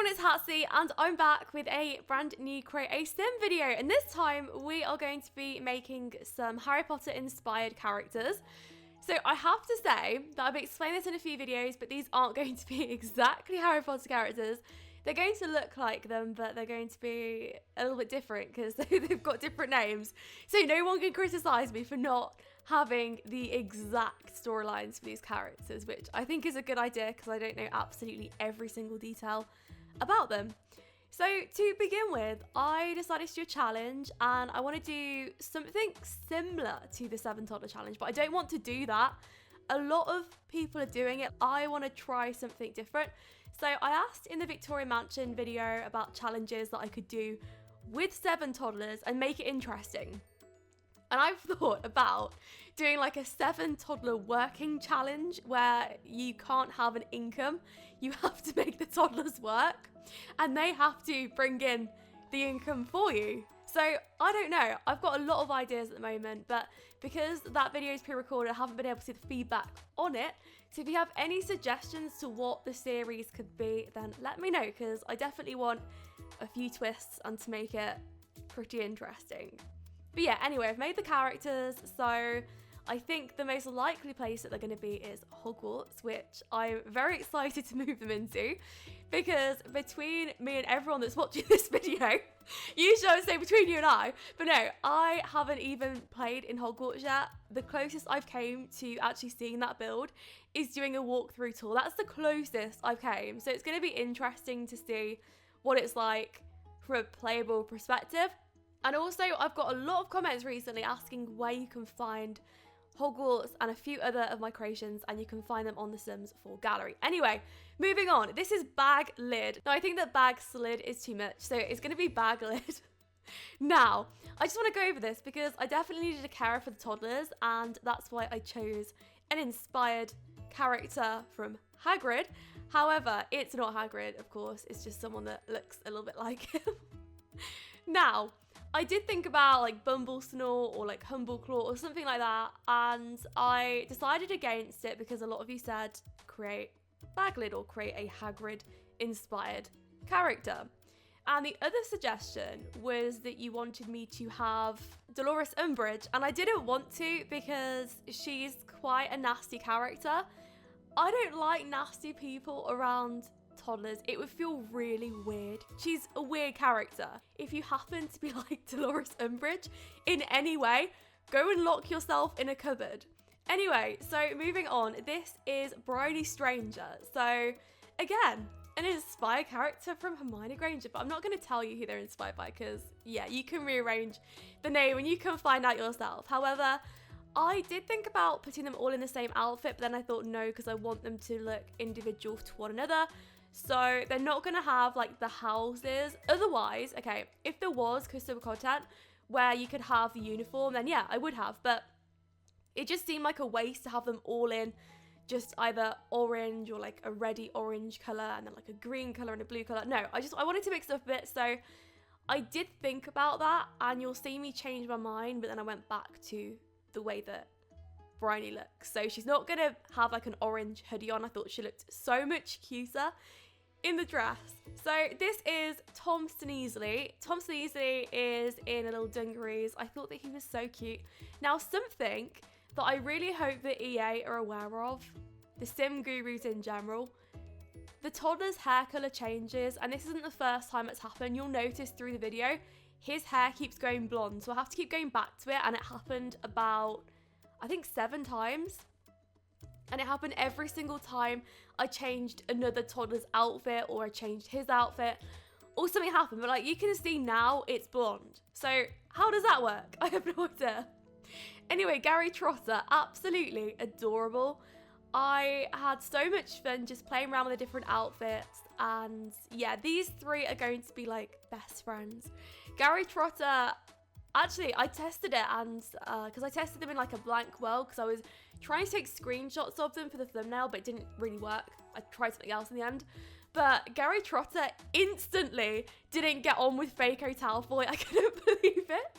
everyone, it's Hatsy and I'm back with a brand new Create a Sim video, and this time we are going to be making some Harry Potter inspired characters. So I have to say that I've explained this in a few videos, but these aren't going to be exactly Harry Potter characters. They're going to look like them, but they're going to be a little bit different because they've got different names. So no one can criticize me for not having the exact storylines for these characters, which I think is a good idea because I don't know absolutely every single detail about them. So to begin with, I decided to do a challenge and I want to do something similar to the 7 Toddler Challenge, but I don't want to do that. A lot of people are doing it. I want to try something different. So I asked in the Victoria Mansion video about challenges that I could do with 7 toddlers and make it interesting. And I've thought about doing like a 7 toddler working challenge where you can't have an income. You have to make the toddlers work and they have to bring in the income for you. So I don't know, I've got a lot of ideas at the moment, but because that video is pre-recorded, I haven't been able to see the feedback on it. So if you have any suggestions to what the series could be, then let me know, because I definitely want a few twists and to make it pretty interesting. But yeah, anyway, I've made the characters, so I think the most likely place that they're going to be is Hogwarts, which I'm very excited to move them into, because between me and everyone that's watching this video, usually I would say between you and I, but no, I haven't even played in Hogwarts yet. The closest I've came to actually seeing that build is doing a walkthrough tour. That's the closest I've came, so it's going to be interesting to see what it's like from a playable perspective. And also, I've got a lot of comments recently asking where you can find Hogwarts and a few other of my creations, and you can find them on the Sims 4 gallery. Anyway, moving on. This is Bag Lid. Now, I think that Bag Slid is too much, so it's going to be Bag Lid. Now, I just want to go over this because I definitely needed a carer for the toddlers, and that's why I chose an inspired character from Hagrid. However, it's not Hagrid, of course. It's just someone that looks a little bit like him. Now, I did think about like Bumblesnore or like Humbleclaw or something like that, and I decided against it because a lot of you said create Baglid or create a Hagrid inspired character. And the other suggestion was that you wanted me to have Dolores Umbridge, and I didn't want to because she's quite a nasty character. I don't like nasty people around toddlers. It would feel really weird. She's a weird character. If you happen to be like Dolores Umbridge in any way, go and lock yourself in a cupboard. Anyway, so moving on, this is Bryony Stranger. So again, an inspired character from Hermione Granger, but I'm not going to tell you who they're inspired by because yeah, you can rearrange the name and you can find out yourself. However, I did think about putting them all in the same outfit, but then I thought no, because I want them to look individual to one another. So they're not going to have like the houses. Otherwise, okay, if there was custom content where you could have the uniform, then yeah, I would have. But it just seemed like a waste to have them all in just either orange or like a reddy orange color and then like a green color and a blue color. No, I wanted to mix it up a bit. So I did think about that, and you'll see me change my mind, but then I went back to the way that Bryony looks. So she's not going to have like an orange hoodie on. I thought she looked so much cuter in the dress. So this is Tom Sneasley. Tom Sneasley is in a little dungarees. I thought that he was so cute. Now, something that I really hope that EA are aware of, the sim gurus in general, the toddler's hair colour changes, and this isn't the first time it's happened. You'll notice through the video, his hair keeps going blonde, so I have to keep going back to it, and it happened about, I think, 7 times. And it happened every single time I changed another toddler's outfit or I changed his outfit or something happened. But like you can see now it's blonde. So how does that work? I have no idea. Anyway, Gary Trotter, absolutely adorable. I had so much fun just playing around with the different outfits. And yeah, these 3 are going to be like best friends. Gary Trotter, actually, I tested it, and because I tested them in like a blank world because I was trying to take screenshots of them for the thumbnail, but it didn't really work. I tried something else in the end. But Gary Trotter instantly didn't get on with Faco Talfoy. I couldn't believe it.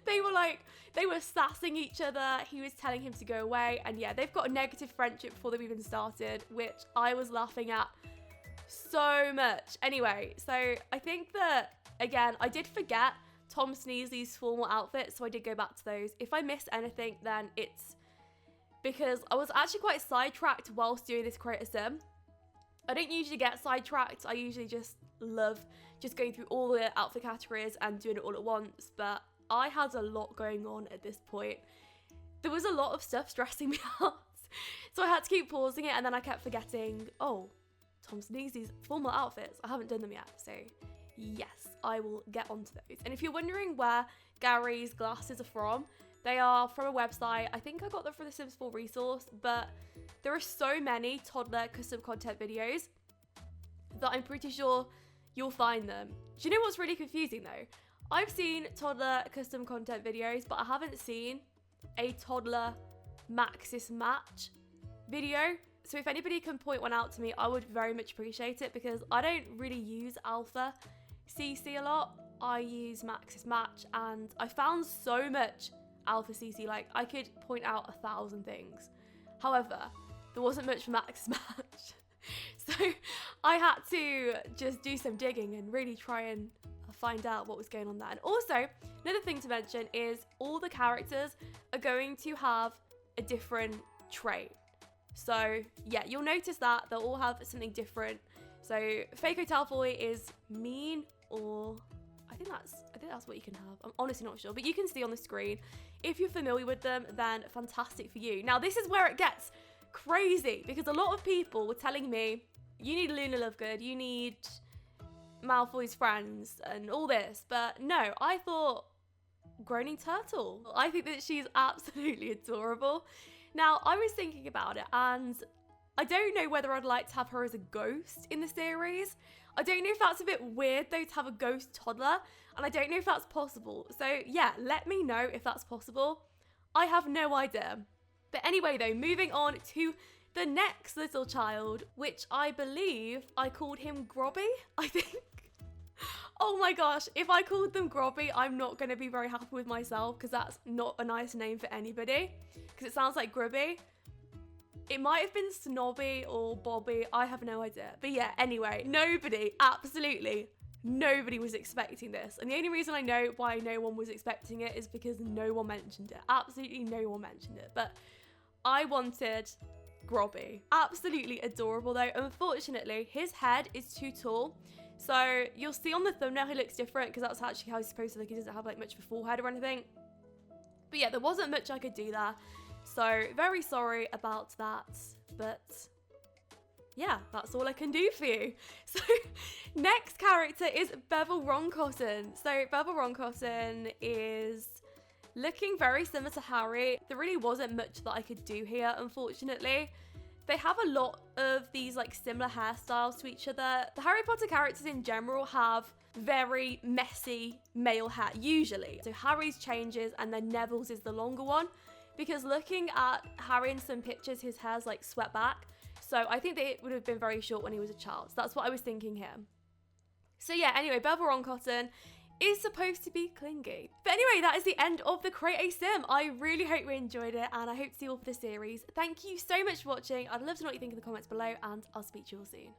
They were sassing each other. He was telling him to go away. And yeah, they've got a negative friendship before they've even started, which I was laughing at so much. Anyway, so I think that, again, I did forget Tom Sneezy's formal outfit, so I did go back to those. If I missed anything, then it's because I was actually quite sidetracked whilst doing this creator sim. I don't usually get sidetracked. I usually just love just going through all the outfit categories and doing it all at once, but I had a lot going on at this point. There was a lot of stuff stressing me out, so I had to keep pausing it, and then I kept forgetting, oh, Tom Sneezy's formal outfits. I haven't done them yet, so yes, I will get onto those. And if you're wondering where Gary's glasses are from, they are from a website. I think I got them from the Sims 4 resource, but there are so many toddler custom content videos that I'm pretty sure you'll find them. Do you know what's really confusing though? I've seen toddler custom content videos, but I haven't seen a toddler Maxis match video. So if anybody can point one out to me, I would very much appreciate it, because I don't really use Alpha CC a lot. I use Maxis match, and I found so much Alpha CC, like I could point out 1,000 things. However, there wasn't much for Maxis match. So I had to just do some digging and really try and find out what was going on there. And also, another thing to mention is all the characters are going to have a different trait. So yeah, you'll notice that they'll all have something different. So Faco Talfoy is mean, or I think that's what you can have. I'm honestly not sure, but you can see on the screen. If you're familiar with them, then fantastic for you. Now this is where it gets crazy, because a lot of people were telling me, you need Luna Lovegood, you need Malfoy's friends and all this, but no, I thought Groaning Turtle. I think that she's absolutely adorable. Now I was thinking about it, and I don't know whether I'd like to have her as a ghost in the series. I don't know if that's a bit weird though, to have a ghost toddler, and I don't know if that's possible. So yeah, let me know if that's possible. I have no idea. But anyway though, moving on to the next little child, which I believe I called him Grobby, I think. Oh my gosh, if I called them Grobby, I'm not going to be very happy with myself, because that's not a nice name for anybody, because it sounds like Grubby. It might have been Snobby or Bobby, I have no idea. But yeah, anyway, nobody, absolutely nobody was expecting this. And the only reason I know why no one was expecting it is because no one mentioned it. Absolutely no one mentioned it. But I wanted Grobby. Absolutely adorable though. Unfortunately, his head is too tall. So you'll see on the thumbnail he looks different, because that's actually how he's supposed to look. He doesn't have like much of a forehead or anything. But yeah, there wasn't much I could do there. So very sorry about that. But yeah, that's all I can do for you. So next character is Bevel Roncotton. So Bevel Roncotton is looking very similar to Harry. There really wasn't much that I could do here, unfortunately. They have a lot of these like similar hairstyles to each other. The Harry Potter characters in general have very messy male hair, usually. So Harry's changes, and then Neville's is the longer one. Because looking at Harry in some pictures, his hair's like swept back. So I think that it would have been very short when he was a child. So that's what I was thinking here. So yeah, anyway, Bevel Roncotton is supposed to be clingy. But anyway, that is the end of the Create a Sim. I really hope you enjoyed it, and I hope to see you all for the series. Thank you so much for watching. I'd love to know what you think in the comments below, and I'll speak to you all soon.